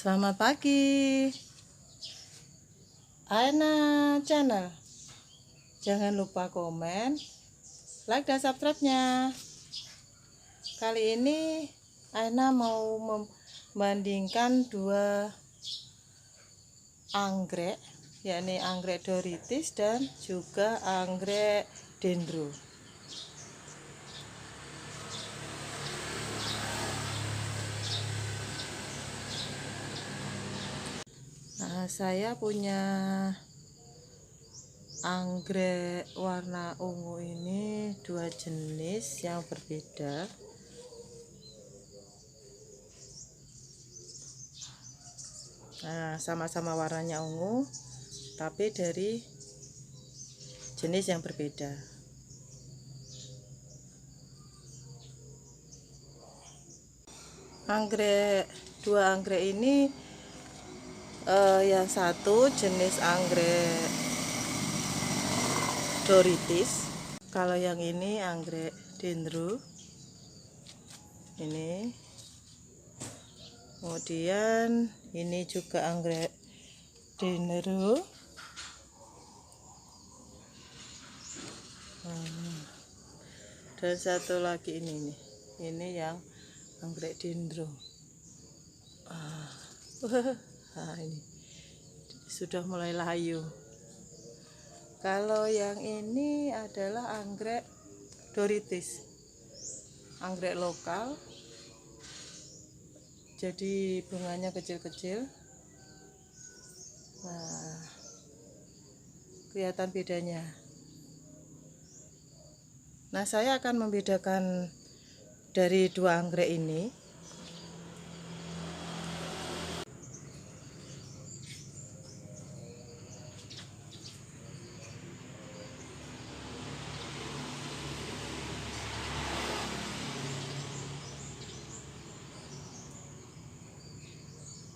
Selamat pagi, Aena Channel. Jangan lupa komen, like dan subscribe-nya. Kali ini Aena mau membandingkan dua anggrek, yakni anggrek Doritis dan juga anggrek Dendro. Nah, saya punya anggrek warna ungu ini dua jenis yang berbeda. Nah, sama-sama warnanya ungu, tapi dari jenis yang berbeda. Dua anggrek ini, yang satu jenis anggrek Doritis, kalau yang ini anggrek Dendro. Ini, kemudian ini juga anggrek Dendro. Dan satu lagi ini yang anggrek Dendro. Nah, ini sudah mulai layu. Kalau yang ini adalah anggrek Doritis, anggrek lokal, jadi bunganya kecil-kecil. Nah, kelihatan bedanya. Nah, saya akan membedakan dari dua anggrek ini.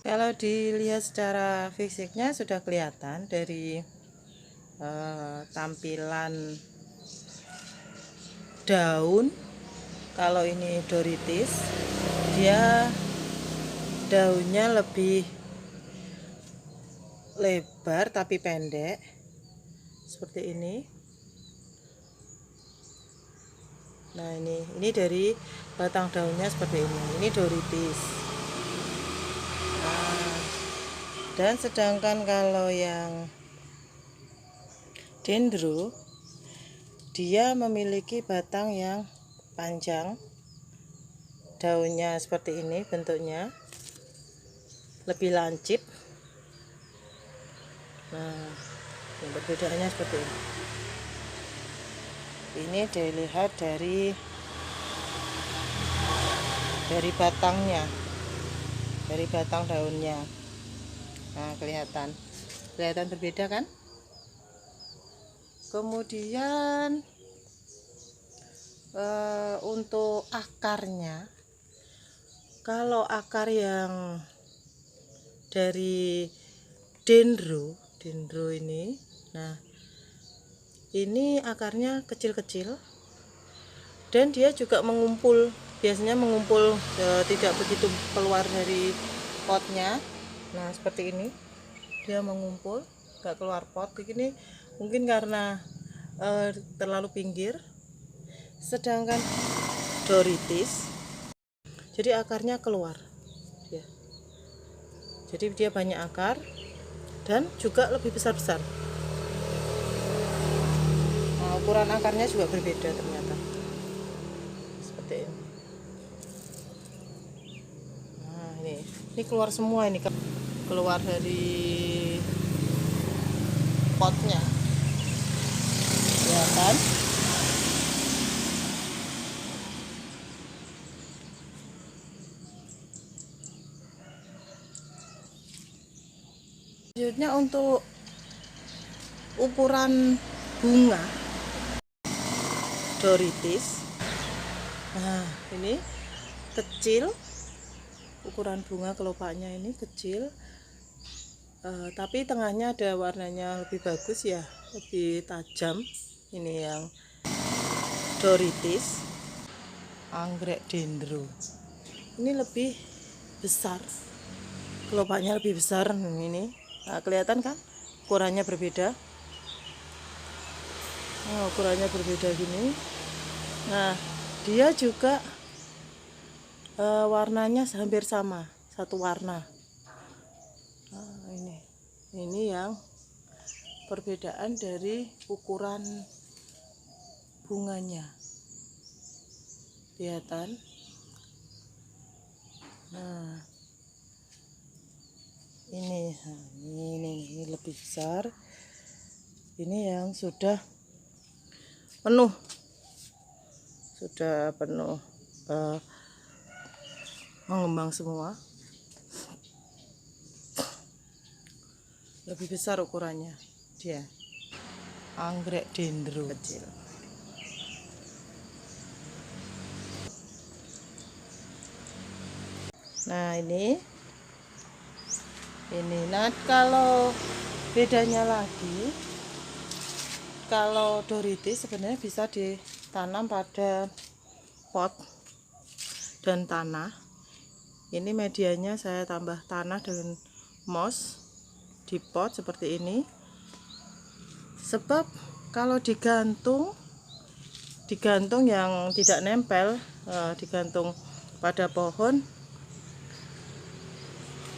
Kalau dilihat secara fisiknya sudah kelihatan dari tampilan daun. Kalau ini Doritis, dia daunnya lebih lebar tapi pendek seperti ini. Nah, ini dari batang daunnya seperti ini. Ini Doritis. Nah, dan sedangkan kalau yang Dendro, dia memiliki batang yang panjang, daunnya seperti ini bentuknya, lebih lancip. Nah, yang perbedaannya seperti ini. Ini dilihat dari batangnya, dari batang daunnya. Nah, kelihatan berbeda kan? Kemudian untuk akarnya, kalau akar yang dari Dendro ini, nah ini akarnya kecil-kecil dan dia juga mengumpul, biasanya mengumpul, tidak begitu keluar dari potnya. Nah, seperti ini dia mengumpul, gak keluar pot. Begini mungkin karena terlalu pinggir. Sedangkan Doritis, jadi akarnya keluar ya. Jadi dia banyak akar dan juga lebih besar-besar. Nah, ukuran akarnya juga berbeda ternyata. Seperti ini. Nah, ini keluar semua, ini keluar dari potnya. Ya kan? Selanjutnya untuk ukuran bunga Doritis. Nah, ini kecil, ukuran bunga kelopaknya ini kecil, tapi tengahnya ada warnanya lebih bagus ya, lebih tajam. Ini yang Doritis. Anggrek Dendro ini lebih besar, kelopaknya lebih besar ini. Nah, kelihatan kan ukurannya berbeda. Nah, ukurannya berbeda gini. Nah, dia juga warnanya hampir sama, satu warna. Nah, ini yang perbedaan dari ukuran bunganya, kelihatan. Nah, ini lebih besar. Ini yang sudah penuh, mengembang semua. Lebih besar ukurannya dia, anggrek dendro kecil. Nah ini. Nah kalau bedanya lagi, kalau Doritis sebenarnya bisa ditanam pada pot dan tanah. Ini medianya saya tambah tanah dengan moss di pot seperti ini. Sebab kalau digantung yang tidak nempel, digantung pada pohon,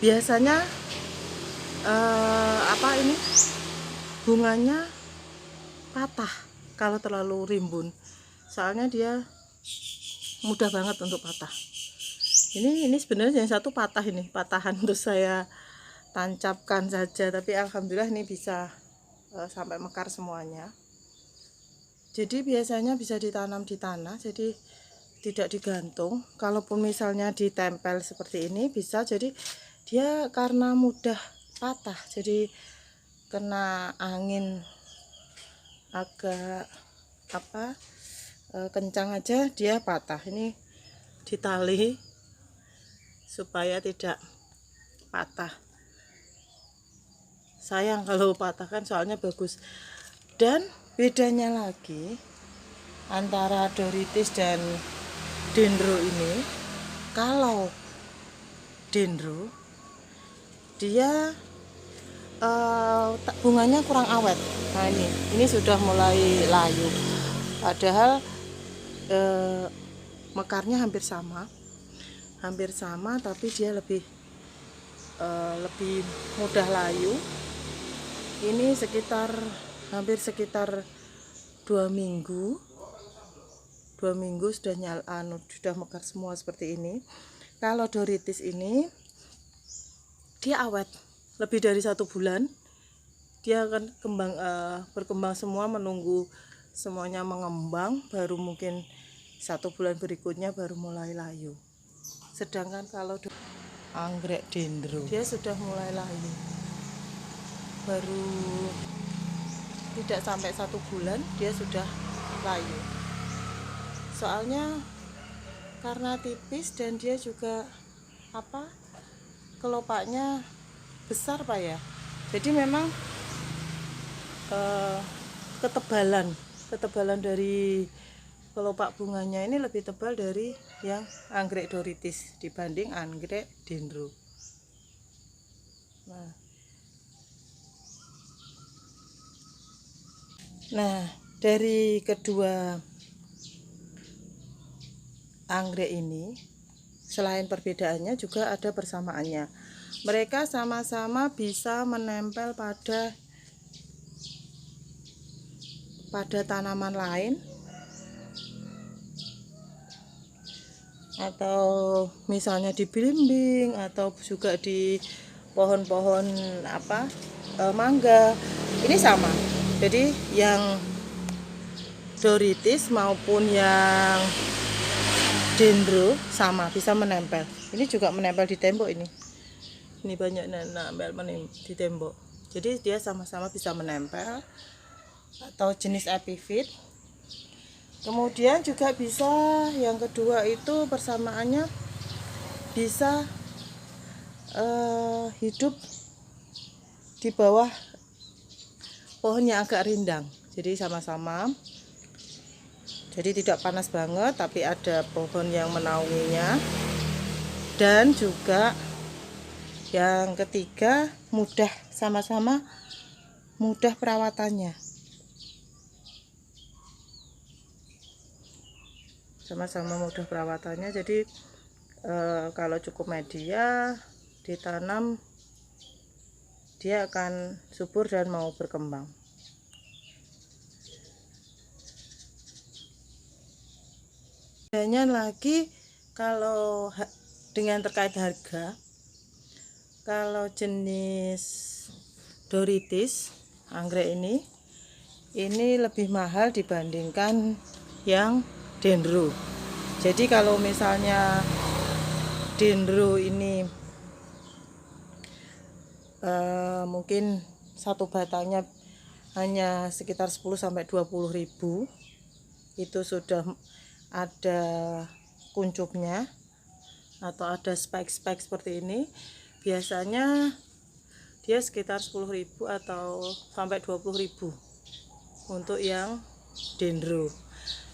biasanya bunganya patah kalau terlalu rimbun. Soalnya dia mudah banget untuk patah. Ini sebenarnya yang satu patah, ini patahan terus saya tancapkan saja, tapi alhamdulillah ini bisa sampai mekar semuanya. Jadi biasanya bisa ditanam di tanah, jadi tidak digantung. Kalaupun misalnya ditempel seperti ini bisa, jadi dia karena mudah patah, jadi kena angin agak kencang aja dia patah. Ini ditali supaya tidak patah. Sayang kalau patah kan, soalnya bagus. Dan bedanya lagi antara Doritis dan dendro ini, kalau dendro dia bunganya kurang awet. Nah ini sudah mulai layu, padahal mekarnya hampir sama, tapi dia lebih mudah layu. Ini hampir sekitar 2 minggu sudah sudah mekar semua seperti ini. Kalau Doritis ini dia awet lebih dari 1 bulan, dia akan berkembang semua, menunggu semuanya mengembang, baru mungkin 1 bulan berikutnya baru mulai layu. Sedangkan kalau anggrek dendro dia sudah mulai layu, baru tidak sampai 1 bulan dia sudah layu. Soalnya karena tipis dan dia juga kelopaknya besar Pak ya, jadi memang ketebalan dari kelopak bunganya ini lebih tebal dari yang anggrek Doritis dibanding anggrek dendro. Nah dari kedua anggrek ini, selain perbedaannya juga ada persamaannya. Mereka sama-sama bisa menempel pada tanaman lain, atau misalnya di belimbing, atau juga di pohon-pohon mangga. Ini sama. Jadi yang Doritis maupun yang dendro sama bisa menempel. Ini juga menempel di tembok ini. Ini banyak nempel di tembok. Jadi dia sama-sama bisa menempel, atau jenis epifit. Kemudian juga bisa, yang kedua itu persamaannya bisa hidup di bawah pohon yang agak rindang. Jadi sama-sama, jadi tidak panas banget, tapi ada pohon yang menaunginya, dan juga Yang ketiga, sama-sama mudah perawatannya. Sama-sama mudah perawatannya. Jadi kalau cukup media ditanam, dia akan subur dan mau berkembang. Bedanya lagi kalau dengan terkait harga, kalau jenis Doritis anggrek ini lebih mahal dibandingkan yang Dendro. Jadi kalau misalnya Dendro ini mungkin satu batangnya hanya sekitar 10-20 ribu, itu sudah ada kuncupnya atau ada spike-spike seperti ini. Biasanya dia sekitar 10.000 atau sampai 20.000 untuk yang Dendro.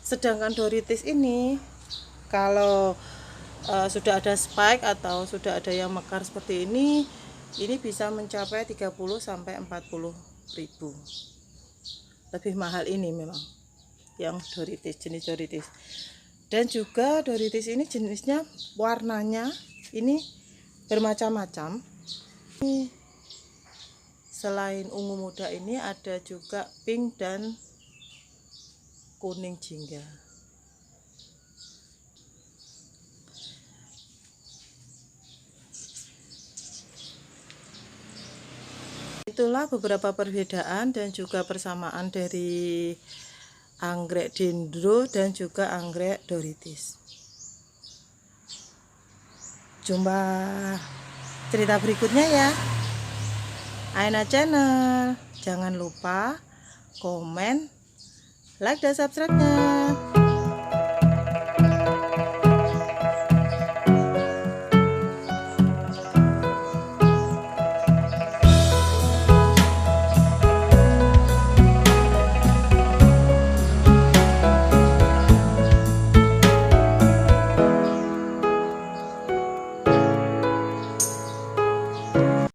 Sedangkan Doritis ini kalau sudah ada spike atau sudah ada yang mekar seperti ini bisa mencapai 30-40.000. Lebih mahal ini memang yang Doritis, jenis Doritis. Dan juga Doritis ini jenisnya, warnanya ini bermacam-macam. Selain ungu muda ini ada juga pink dan kuning jingga. Itulah beberapa perbedaan dan juga persamaan dari anggrek Dendro dan juga anggrek Doritis. Jumpa cerita berikutnya ya. Aina Channel. Jangan lupa komen, like dan subscribe-nya.